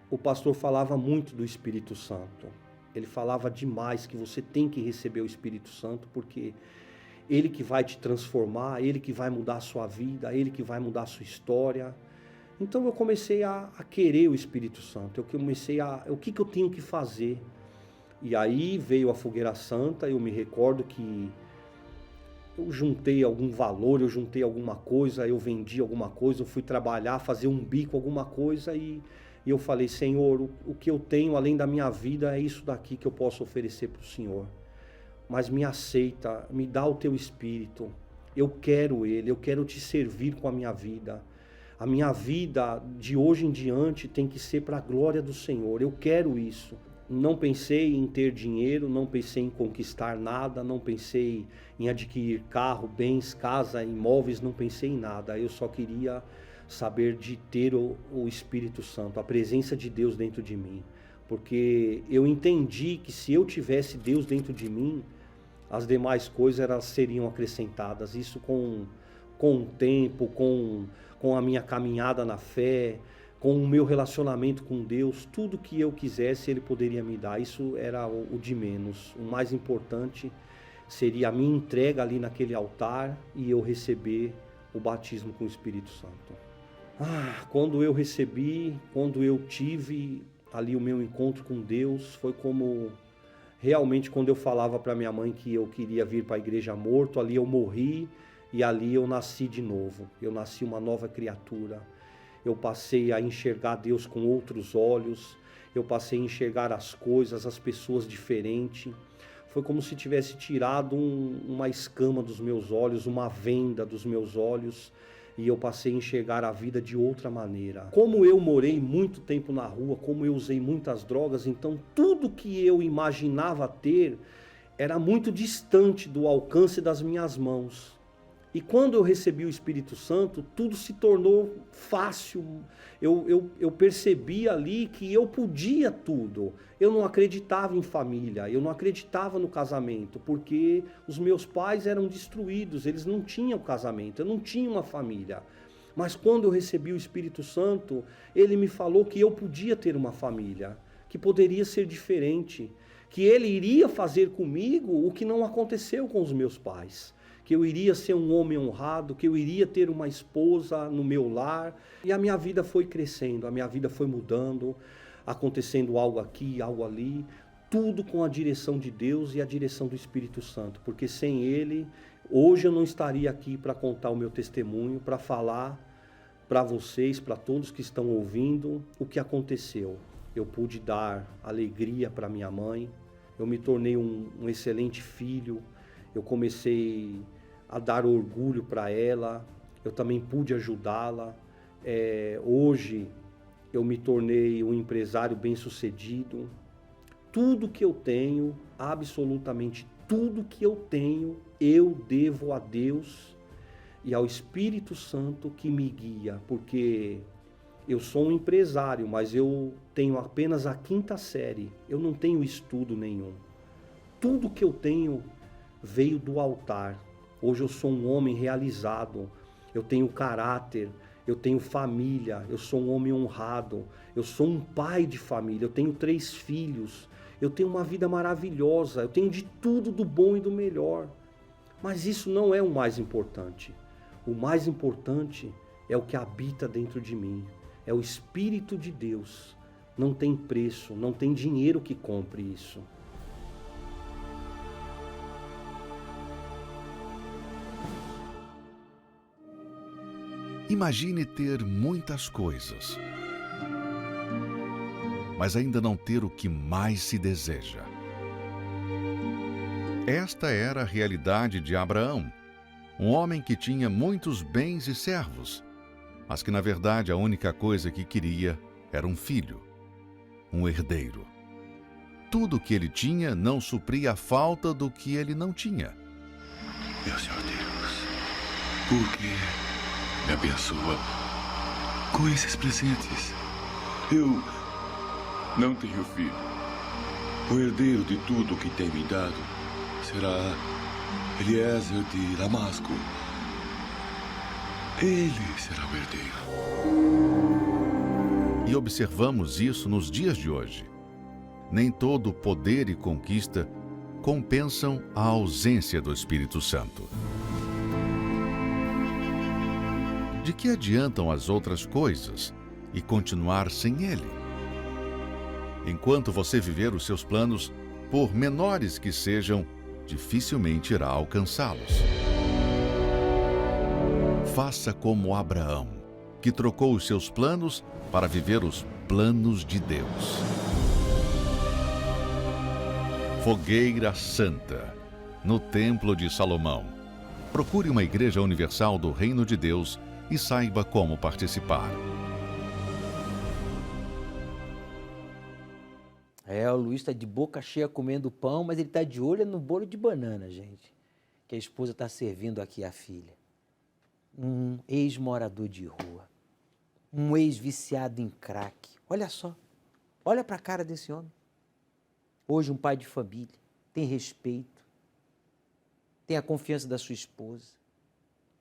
o pastor falava muito do Espírito Santo. Ele falava demais que você tem que receber o Espírito Santo, porque Ele que vai te transformar, Ele que vai mudar a sua vida, Ele que vai mudar a sua história. Então eu comecei a querer o Espírito Santo, eu comecei o que eu tenho que fazer? E aí veio a fogueira santa. Eu me recordo que eu juntei algum valor, eu juntei alguma coisa, eu vendi alguma coisa, eu fui trabalhar, fazer um bico, alguma coisa, e eu falei, Senhor, o que eu tenho além da minha vida é isso daqui que eu posso oferecer para o Senhor. Mas me aceita, me dá o teu Espírito, eu quero Ele, eu quero te servir com a minha vida. A minha vida de hoje em diante tem que ser para a glória do Senhor, eu quero isso. Não pensei em ter dinheiro, não pensei em conquistar nada, não pensei em adquirir carro, bens, casa, imóveis, não pensei em nada. Eu só queria saber de ter o Espírito Santo, a presença de Deus dentro de mim. Porque eu entendi que se eu tivesse Deus dentro de mim, as demais coisas elas seriam acrescentadas. Isso com o tempo, com a minha caminhada na fé, com o meu relacionamento com Deus, tudo que eu quisesse Ele poderia me dar. Isso era o de menos. O mais importante seria a minha entrega ali naquele altar e eu receber o batismo com o Espírito Santo. Quando eu recebi, quando eu tive ali o meu encontro com Deus, foi como realmente quando eu falava para minha mãe que eu queria vir para a igreja morto, ali eu morri e ali eu nasci de novo. Eu nasci uma nova criatura. Eu passei a enxergar Deus com outros olhos, eu passei a enxergar as coisas, as pessoas diferente. Foi como se tivesse tirado uma escama dos meus olhos, uma venda dos meus olhos, e eu passei a enxergar a vida de outra maneira. Como eu morei muito tempo na rua, como eu usei muitas drogas, então tudo que eu imaginava ter era muito distante do alcance das minhas mãos. E quando eu recebi o Espírito Santo, tudo se tornou fácil. Eu percebi ali que eu podia tudo. Eu não acreditava em família, eu não acreditava no casamento, porque os meus pais eram destruídos, eles não tinham casamento, eu não tinha uma família. Mas quando eu recebi o Espírito Santo, ele me falou que eu podia ter uma família, que poderia ser diferente, que ele iria fazer comigo o que não aconteceu com os meus pais. Que eu iria ser um homem honrado, que eu iria ter uma esposa no meu lar. E a minha vida foi crescendo, a minha vida foi mudando, acontecendo algo aqui, algo ali, tudo com a direção de Deus e a direção do Espírito Santo, porque sem Ele, hoje eu não estaria aqui para contar o meu testemunho, para falar para vocês, para todos que estão ouvindo, o que aconteceu. Eu pude dar alegria para minha mãe, eu me tornei um excelente filho, eu comecei a dar orgulho para ela, eu também pude ajudá-la. Hoje eu me tornei um empresário bem-sucedido. Tudo que eu tenho, absolutamente tudo que eu tenho, eu devo a Deus e ao Espírito Santo que me guia, porque eu sou um empresário, mas eu tenho apenas a 5ª série, eu não tenho estudo nenhum. Tudo que eu tenho veio do altar. Hoje eu sou um homem realizado, eu tenho caráter, eu tenho família, eu sou um homem honrado, eu sou um pai de família, eu tenho 3 filhos, eu tenho uma vida maravilhosa, eu tenho de tudo do bom e do melhor. Mas isso não é o mais importante. O mais importante é o que habita dentro de mim, é o Espírito de Deus. Não tem preço, não tem dinheiro que compre isso. Imagine ter muitas coisas, mas ainda não ter o que mais se deseja. Esta era a realidade de Abraão, um homem que tinha muitos bens e servos, mas que na verdade a única coisa que queria era um filho, um herdeiro. Tudo o que ele tinha não supria a falta do que ele não tinha. Meu Senhor Deus, por que me abençoa com esses presentes? Eu não tenho filho. O herdeiro de tudo que tem me dado será Eliezer de Damasco. Ele será o herdeiro. E observamos isso nos dias de hoje. Nem todo poder e conquista compensam a ausência do Espírito Santo. De que adiantam as outras coisas e continuar sem Ele? Enquanto você viver os seus planos, por menores que sejam, dificilmente irá alcançá-los. Faça como Abraão, que trocou os seus planos para viver os planos de Deus. Fogueira Santa, no Templo de Salomão. Procure uma igreja universal do Reino de Deus e saiba como participar. O Luiz está de boca cheia comendo pão, mas ele está de olho no bolo de banana, gente, que a esposa está servindo aqui à filha. Um ex-morador de rua, um ex-viciado em crack. Olha só, olha para a cara desse homem. Hoje um pai de família, tem respeito, tem a confiança da sua esposa.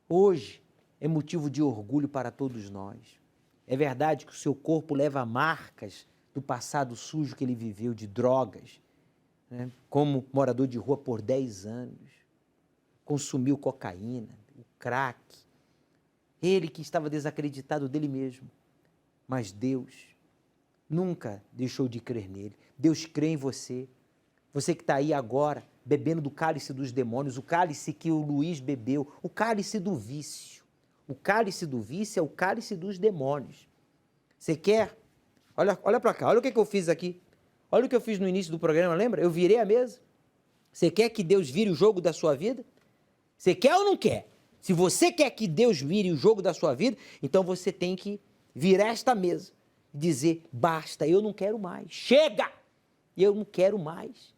Hoje é motivo de orgulho para todos nós. É verdade que o seu corpo leva marcas do passado sujo que ele viveu, de drogas, né? Como morador de rua por 10 anos, consumiu cocaína, o crack. Ele que estava desacreditado dele mesmo. Mas Deus nunca deixou de crer nele. Deus crê em você. Você que está aí agora, bebendo do cálice dos demônios, o cálice que o Luiz bebeu, o cálice do vício. O cálice do vício é o cálice dos demônios. Você quer? Olha para cá, olha o que eu fiz aqui. Olha o que eu fiz no início do programa, lembra? Eu virei a mesa. Você quer que Deus vire o jogo da sua vida? Você quer ou não quer? Se você quer que Deus vire o jogo da sua vida, então você tem que virar esta mesa e dizer, basta, eu não quero mais. Chega! Eu não quero mais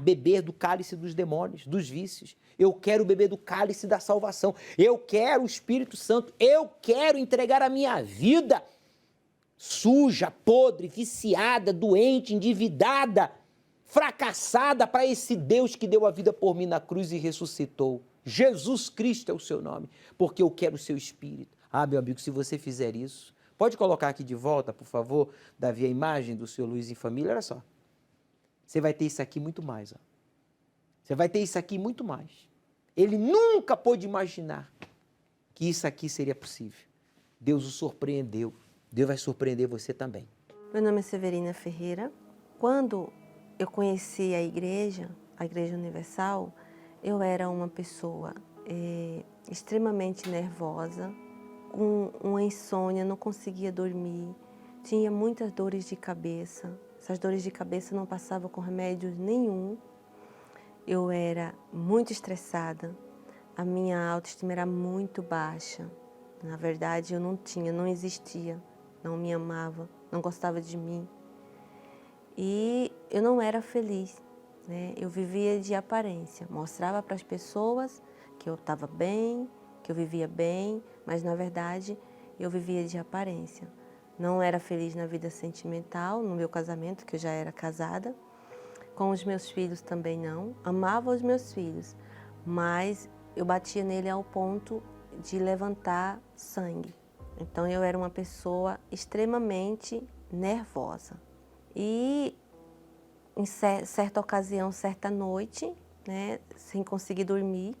beber do cálice dos demônios, dos vícios. Eu quero beber do cálice da salvação. Eu quero o Espírito Santo. Eu quero entregar a minha vida suja, podre, viciada, doente, endividada, fracassada para esse Deus que deu a vida por mim na cruz e ressuscitou. Jesus Cristo é o seu nome, porque eu quero o seu Espírito. Meu amigo, se você fizer isso, pode colocar aqui de volta, por favor, Davi, a imagem do seu Luiz em família, olha só. Você vai ter isso aqui muito mais. Ó. Você vai ter isso aqui muito mais. Ele nunca pôde imaginar que isso aqui seria possível. Deus o surpreendeu. Deus vai surpreender você também. Meu nome é Severina Ferreira. Quando eu conheci a Igreja Universal, eu era uma pessoa extremamente nervosa, com uma insônia, não conseguia dormir, tinha muitas dores de cabeça. Essas dores de cabeça não passavam com remédio nenhum. Eu era muito estressada, a minha autoestima era muito baixa. Na verdade, eu não existia, não me amava, não gostava de mim. E eu não era feliz, né? Eu vivia de aparência, mostrava para as pessoas que eu estava bem, que eu vivia bem, mas na verdade eu vivia de aparência. Não era feliz na vida sentimental, no meu casamento, que eu já era casada. Com os meus filhos também não. Amava os meus filhos, mas eu batia nele ao ponto de levantar sangue. Então eu era uma pessoa extremamente nervosa. E em certa ocasião, certa noite, né, sem conseguir dormir,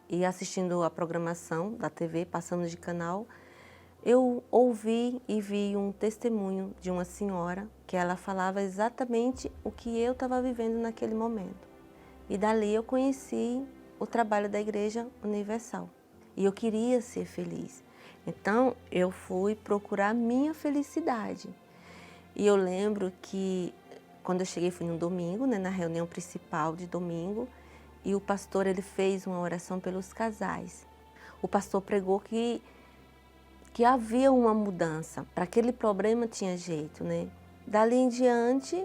e assistindo a programação da TV, passando de canal, eu ouvi e vi um testemunho de uma senhora que ela falava exatamente o que eu estava vivendo naquele momento. E dali eu conheci o trabalho da Igreja Universal. E eu queria ser feliz. Então eu fui procurar a minha felicidade. E eu lembro que quando eu cheguei, fui no domingo, né, na reunião principal de domingo, e o pastor ele fez uma oração pelos casais. O pastor pregou que havia uma mudança, para aquele problema tinha jeito, né? Dali em diante,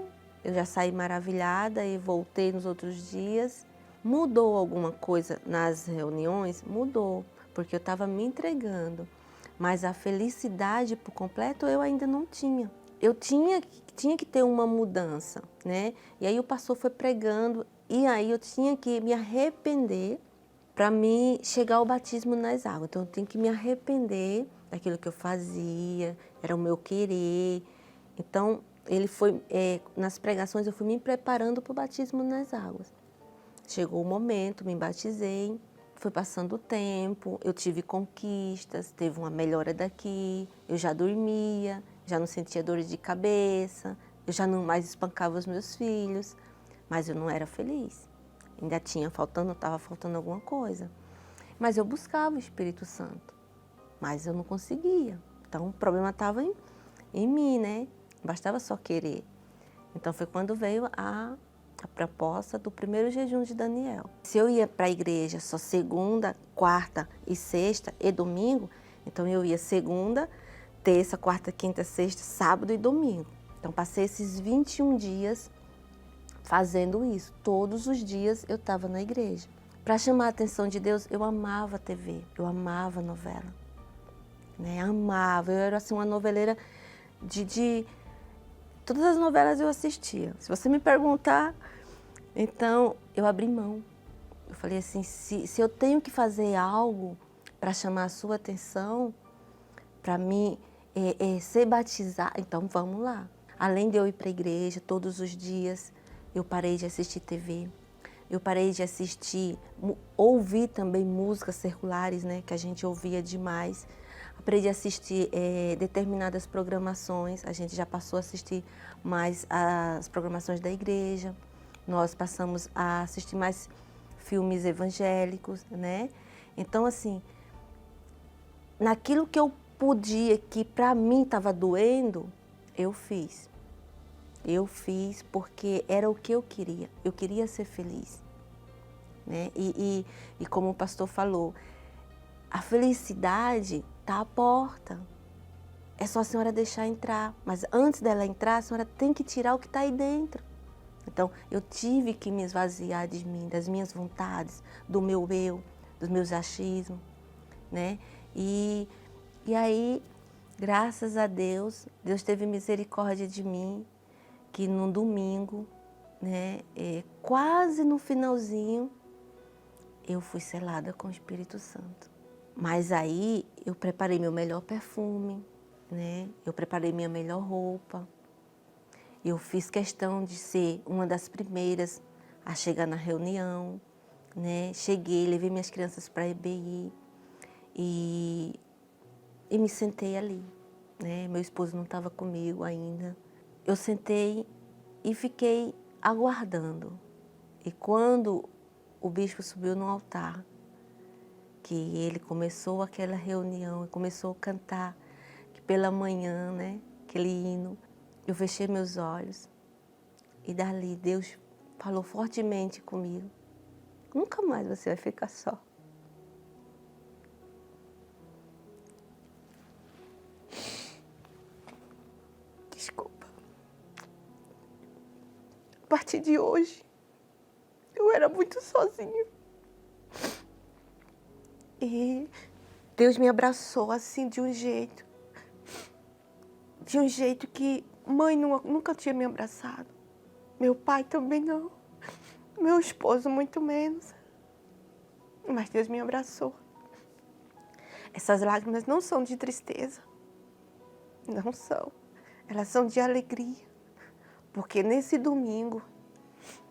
eu já saí maravilhada e voltei nos outros dias. Mudou alguma coisa nas reuniões? Mudou, porque eu estava me entregando, mas a felicidade por completo eu ainda não tinha. Eu tinha que ter uma mudança, né? E aí o pastor foi pregando, e aí eu tinha que me arrepender para me chegar ao batismo nas águas. Então eu tenho que me arrepender daquilo que eu fazia, era o meu querer. Então ele foi, nas pregações eu fui me preparando para o batismo nas águas. Chegou o momento, me batizei, foi passando o tempo, eu tive conquistas, teve uma melhora daqui, eu já dormia, já não sentia dores de cabeça, eu já não mais espancava os meus filhos, mas eu não era feliz. Ainda estava faltando alguma coisa. Mas eu buscava o Espírito Santo, mas eu não conseguia. Então o problema estava em mim, né? Não bastava só querer. Então foi quando veio a proposta do primeiro jejum de Daniel. Se eu ia para a igreja só segunda, quarta e sexta e domingo, então eu ia segunda, terça, quarta, quinta, sexta, sábado e domingo. Então, passei esses 21 dias fazendo isso. Todos os dias eu estava na igreja. Para chamar a atenção de Deus, eu amava a TV, eu amava a novela. Né? Amava, eu era assim, uma noveleira de... Todas as novelas eu assistia. Se você me perguntar, então eu abri mão. Eu falei assim, se eu tenho que fazer algo para chamar a sua atenção, para mim ser batizada, então vamos lá. Além de eu ir para a igreja todos os dias, eu parei de assistir TV, eu parei de ouvir também músicas circulares, né, que a gente ouvia demais. Aprendi a assistir determinadas programações, a gente já passou a assistir mais as programações da igreja, nós passamos a assistir mais filmes evangélicos, né? Então, assim, naquilo que eu podia, que para mim estava doendo, eu fiz. Eu fiz porque era o que eu queria ser feliz. Né? E como o pastor falou, a felicidade está à porta. É só a senhora deixar entrar. Mas antes dela entrar, a senhora tem que tirar o que está aí dentro. Então, eu tive que me esvaziar de mim, das minhas vontades, do meu eu, dos meus achismos, né? E aí, graças a Deus, Deus teve misericórdia de mim, que num domingo, né, quase no finalzinho, eu fui selada com o Espírito Santo. Mas aí, eu preparei meu melhor perfume, né? Eu preparei minha melhor roupa. Eu fiz questão de ser uma das primeiras a chegar na reunião, né? Cheguei, levei minhas crianças para a EBI e me sentei ali, né? Meu esposo não estava comigo ainda. Eu sentei e fiquei aguardando. E quando o bispo subiu no altar, que ele começou aquela reunião e começou a cantar, que pela manhã, né? Aquele hino, eu fechei meus olhos e dali Deus falou fortemente comigo. Nunca mais você vai ficar só. Desculpa. A partir de hoje, eu era muito sozinha. E Deus me abraçou assim de um jeito que mãe nunca tinha me abraçado. Meu pai também não. Meu esposo muito menos. Mas Deus me abraçou. Essas lágrimas não são de tristeza. Não são. Elas são de alegria. Porque nesse domingo,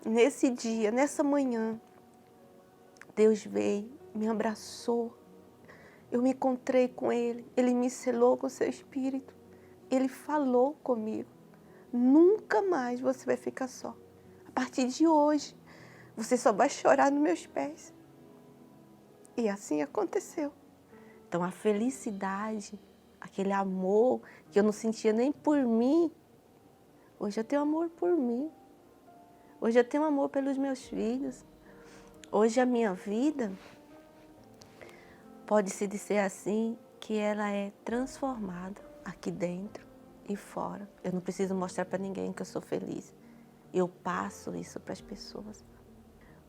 nesse dia, nessa manhã, Deus veio, me abraçou. Eu me encontrei com Ele. Ele me selou com o seu Espírito. Ele falou comigo. Nunca mais você vai ficar só. A partir de hoje, você só vai chorar nos meus pés. E assim aconteceu. Então a felicidade, aquele amor que eu não sentia nem por mim, hoje eu tenho amor por mim. Hoje eu tenho amor pelos meus filhos. Hoje a minha vida, pode-se dizer assim, que ela é transformada aqui dentro e fora. Eu não preciso mostrar para ninguém que eu sou feliz. Eu passo isso para as pessoas.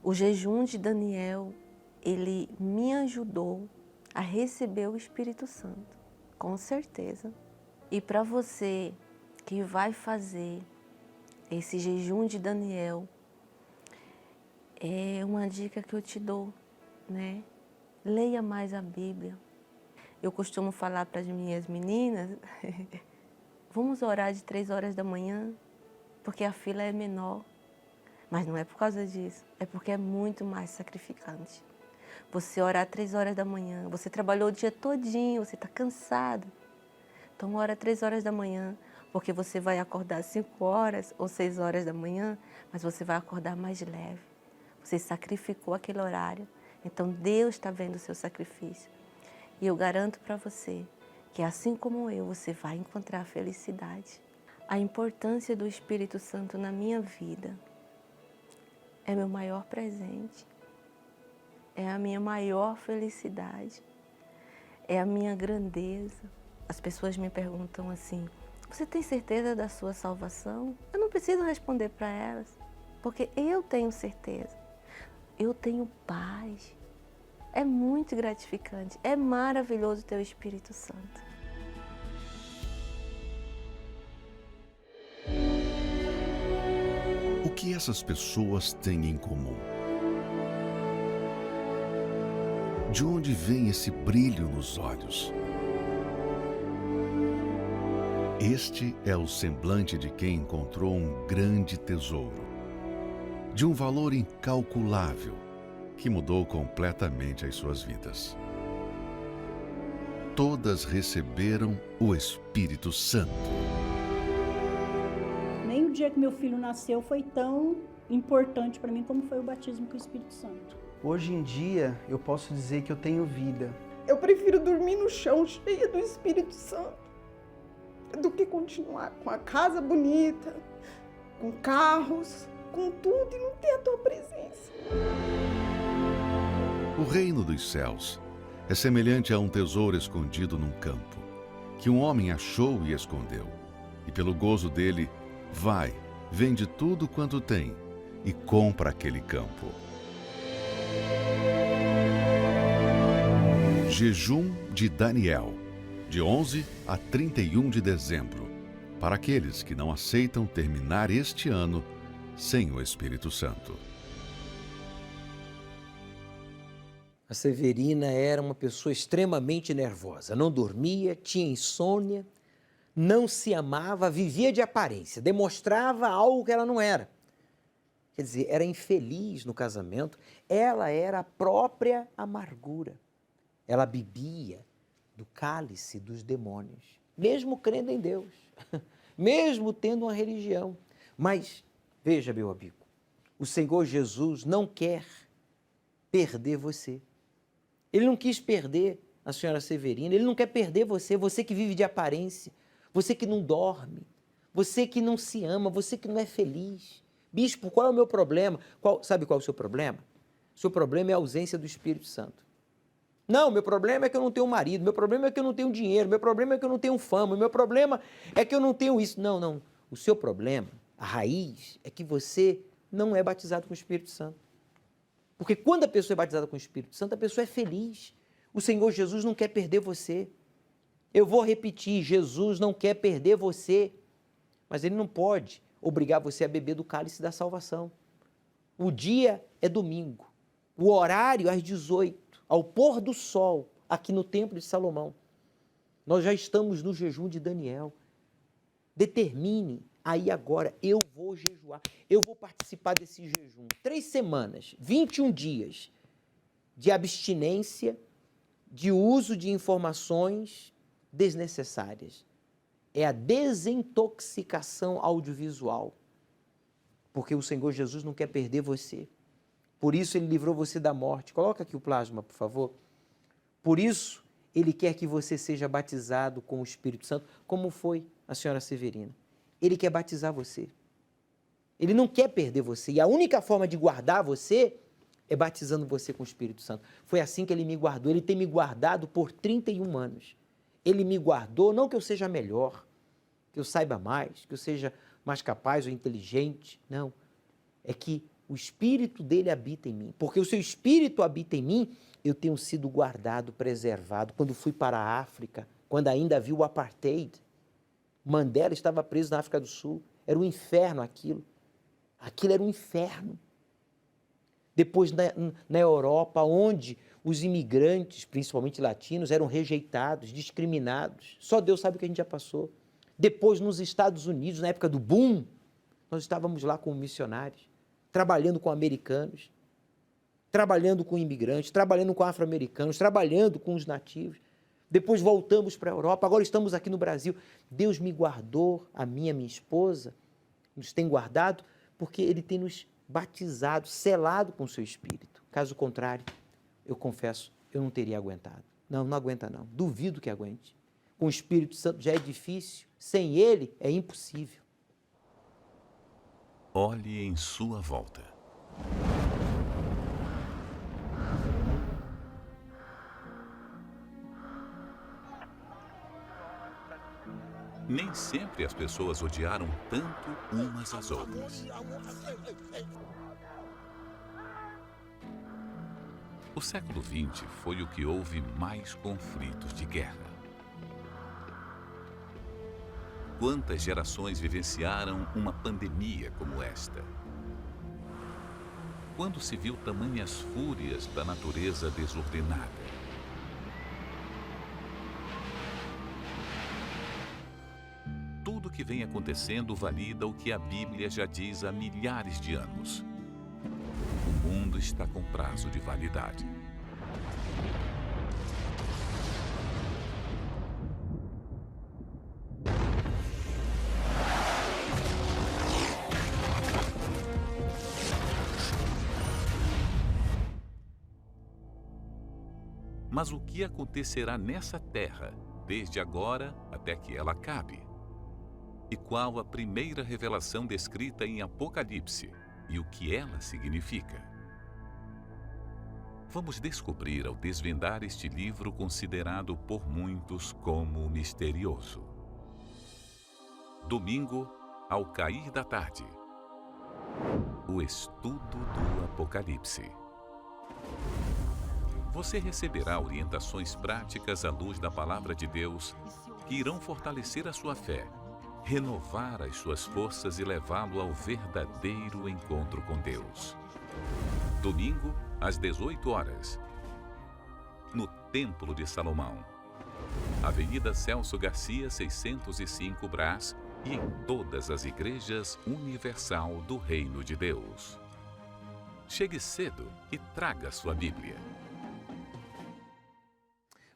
O jejum de Daniel, ele me ajudou a receber o Espírito Santo, com certeza. E para você que vai fazer esse jejum de Daniel, é uma dica que eu te dou, né? Leia mais a Bíblia. Eu costumo falar para as minhas meninas, vamos orar de 3 horas da manhã, porque a fila é menor. Mas não é por causa disso, é porque é muito mais sacrificante. Você orar 3 horas da manhã, você trabalhou o dia todinho, você está cansado. Então ora 3 horas da manhã, porque você vai acordar 5 horas ou 6 horas da manhã, mas você vai acordar mais leve. Você sacrificou aquele horário, então Deus está vendo o seu sacrifício. E eu garanto para você que assim como eu, você vai encontrar a felicidade. A importância do Espírito Santo na minha vida é meu maior presente, é a minha maior felicidade, é a minha grandeza. As pessoas me perguntam assim, você tem certeza da sua salvação? Eu não preciso responder para elas, porque eu tenho certeza. Eu tenho paz. É muito gratificante, é maravilhoso ter o Espírito Santo. O que essas pessoas têm em comum? De onde vem esse brilho nos olhos? Este é o semblante de quem encontrou um grande tesouro, de um valor incalculável, que mudou completamente as suas vidas. Todas receberam o Espírito Santo. Nem o dia que meu filho nasceu foi tão importante para mim como foi o batismo com o Espírito Santo. Hoje em dia, eu posso dizer que eu tenho vida. Eu prefiro dormir no chão cheia do Espírito Santo do que continuar com a casa bonita, com carros, com tudo e não ter a tua presença. O reino dos céus é semelhante a um tesouro escondido num campo, que um homem achou e escondeu. E pelo gozo dele, vai, vende tudo quanto tem e compra aquele campo. Jejum de Daniel, de 11 a 31 de dezembro, para aqueles que não aceitam terminar este ano sem o Espírito Santo. A Severina era uma pessoa extremamente nervosa, não dormia, tinha insônia, não se amava, vivia de aparência, demonstrava algo que ela não era. Quer dizer, era infeliz no casamento, ela era a própria amargura. Ela bebia do cálice dos demônios, mesmo crendo em Deus, mesmo tendo uma religião. Mas, veja, meu amigo, o Senhor Jesus não quer perder você. Ele não quis perder a senhora Severina, ele não quer perder você, você que vive de aparência, você que não dorme, você que não se ama, você que não é feliz. Bispo, qual é o meu problema? Sabe qual é o seu problema? O seu problema é a ausência do Espírito Santo. Não, meu problema é que eu não tenho marido, meu problema é que eu não tenho dinheiro, meu problema é que eu não tenho fama, meu problema é que eu não tenho isso. Não, não. O seu problema, a raiz, é que você não é batizado com o Espírito Santo. Porque quando a pessoa é batizada com o Espírito Santo, a pessoa é feliz. O Senhor Jesus não quer perder você. Eu vou repetir, Jesus não quer perder você, mas Ele não pode obrigar você a beber do cálice da salvação. O dia é domingo, o horário às 18, ao pôr do sol, aqui no Templo de Salomão. Nós já estamos no jejum de Daniel. Determine aí agora, eu vou jejuar, eu vou participar desse jejum. 3 semanas, 21 dias de abstinência, de uso de informações desnecessárias. É a desintoxicação audiovisual. Porque o Senhor Jesus não quer perder você. Por isso Ele livrou você da morte. Coloca aqui o plasma, por favor. Por isso Ele quer que você seja batizado com o Espírito Santo, como foi a senhora Severina. Ele quer batizar você. Ele não quer perder você. E a única forma de guardar você é batizando você com o Espírito Santo. Foi assim que Ele me guardou. Ele tem me guardado por 31 anos. Ele me guardou, não que eu seja melhor, que eu saiba mais, que eu seja mais capaz ou inteligente. Não. É que o Espírito dele habita em mim. Porque o seu Espírito habita em mim, eu tenho sido guardado, preservado. Quando fui para a África, quando ainda havia o apartheid, Mandela estava preso na África do Sul. Era um inferno aquilo. Aquilo era um inferno. Depois na Europa, onde os imigrantes, principalmente latinos, eram rejeitados, discriminados. Só Deus sabe o que a gente já passou. Depois nos Estados Unidos, na época do boom, nós estávamos lá como missionários, trabalhando com americanos, trabalhando com imigrantes, trabalhando com afro-americanos, trabalhando com os nativos. Depois voltamos para a Europa, agora estamos aqui no Brasil. Deus me guardou, a minha esposa, nos tem guardado, porque Ele tem nos batizado, selado com o seu Espírito. Caso contrário, eu confesso, eu não teria aguentado. Não, não aguenta não. Duvido que aguente. Com o Espírito Santo já é difícil, sem Ele é impossível. Olhe em sua volta. Nem sempre as pessoas odiaram tanto umas às outras. O século XX foi o que houve mais conflitos de guerra. Quantas gerações vivenciaram uma pandemia como esta? Quando se viu tamanhas fúrias da natureza desordenada? Tudo que vem acontecendo valida o que a Bíblia já diz há milhares de anos. O mundo está com prazo de validade. Mas o que acontecerá nessa terra, desde agora até que ela acabe? E qual a primeira revelação descrita em Apocalipse e o que ela significa? Vamos descobrir ao desvendar este livro considerado por muitos como misterioso. Domingo, ao cair da tarde. O estudo do Apocalipse. Você receberá orientações práticas à luz da Palavra de Deus que irão fortalecer a sua fé, renovar as suas forças e levá-lo ao verdadeiro encontro com Deus. Domingo, às 18 horas, no Templo de Salomão, Avenida Celso Garcia, 605 Brás, e em todas as igrejas universal do Reino de Deus. Chegue cedo e traga sua Bíblia.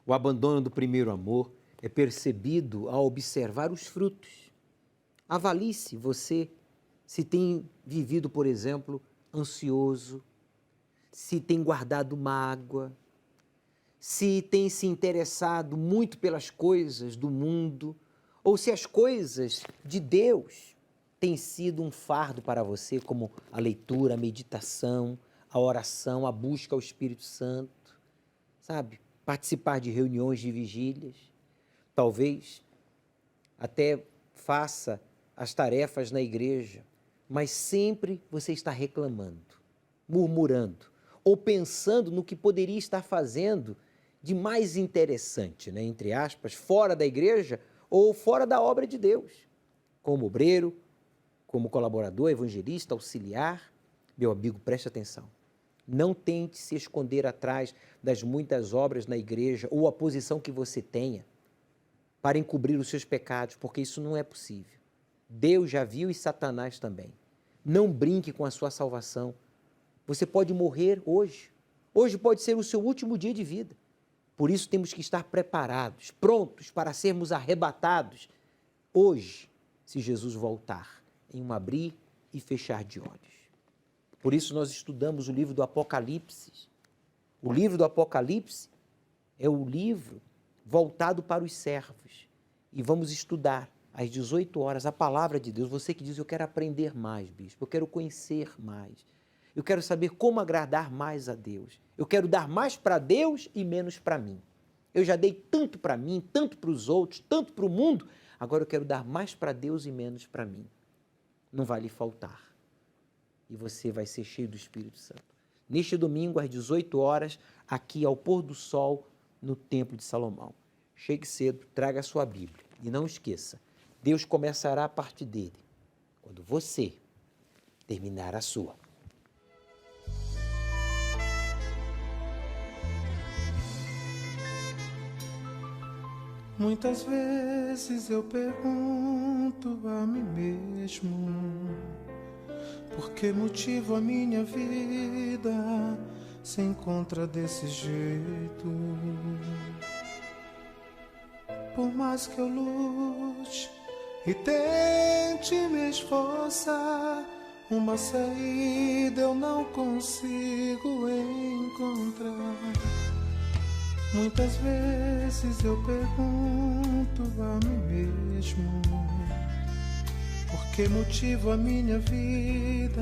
O abandono do primeiro amor é percebido ao observar os frutos. Avalie-se você se tem vivido, por exemplo, ansioso, se tem guardado mágoa, se tem se interessado muito pelas coisas do mundo, ou se as coisas de Deus têm sido um fardo para você, como a leitura, a meditação, a oração, a busca ao Espírito Santo, sabe? Participar de reuniões de vigílias, talvez até faça as tarefas na igreja, mas sempre você está reclamando, murmurando, ou pensando no que poderia estar fazendo de mais interessante, né, entre aspas, fora da igreja ou fora da obra de Deus, como obreiro, como colaborador, evangelista, auxiliar. Meu amigo, preste atenção. Não tente se esconder atrás das muitas obras na igreja ou a posição que você tenha para encobrir os seus pecados, porque isso não é possível. Deus já viu e Satanás também. Não brinque com a sua salvação. Você pode morrer hoje. Hoje pode ser o seu último dia de vida. Por isso temos que estar preparados, prontos para sermos arrebatados hoje, se Jesus voltar, em um abrir e fechar de olhos. Por isso nós estudamos o livro do Apocalipse. O livro do Apocalipse é o livro voltado para os servos. E vamos estudar às 18 horas a palavra de Deus. Você que diz, eu quero aprender mais, bispo, eu quero conhecer mais. Eu quero saber como agradar mais a Deus. Eu quero dar mais para Deus e menos para mim. Eu já dei tanto para mim, tanto para os outros, tanto para o mundo. Agora eu quero dar mais para Deus e menos para mim. Não vai lhe faltar. E você vai ser cheio do Espírito Santo. Neste domingo, às 18 horas, aqui ao pôr do sol, no Templo de Salomão. Chegue cedo, traga a sua Bíblia. E não esqueça, Deus começará a partir dele, quando você terminar a sua. Muitas vezes eu pergunto a mim mesmo, por que motivo a minha vida se encontra desse jeito? Por mais que eu lute e tente me esforçar, uma saída eu não consigo encontrar. Muitas vezes eu pergunto a mim mesmo, por que motivo a minha vida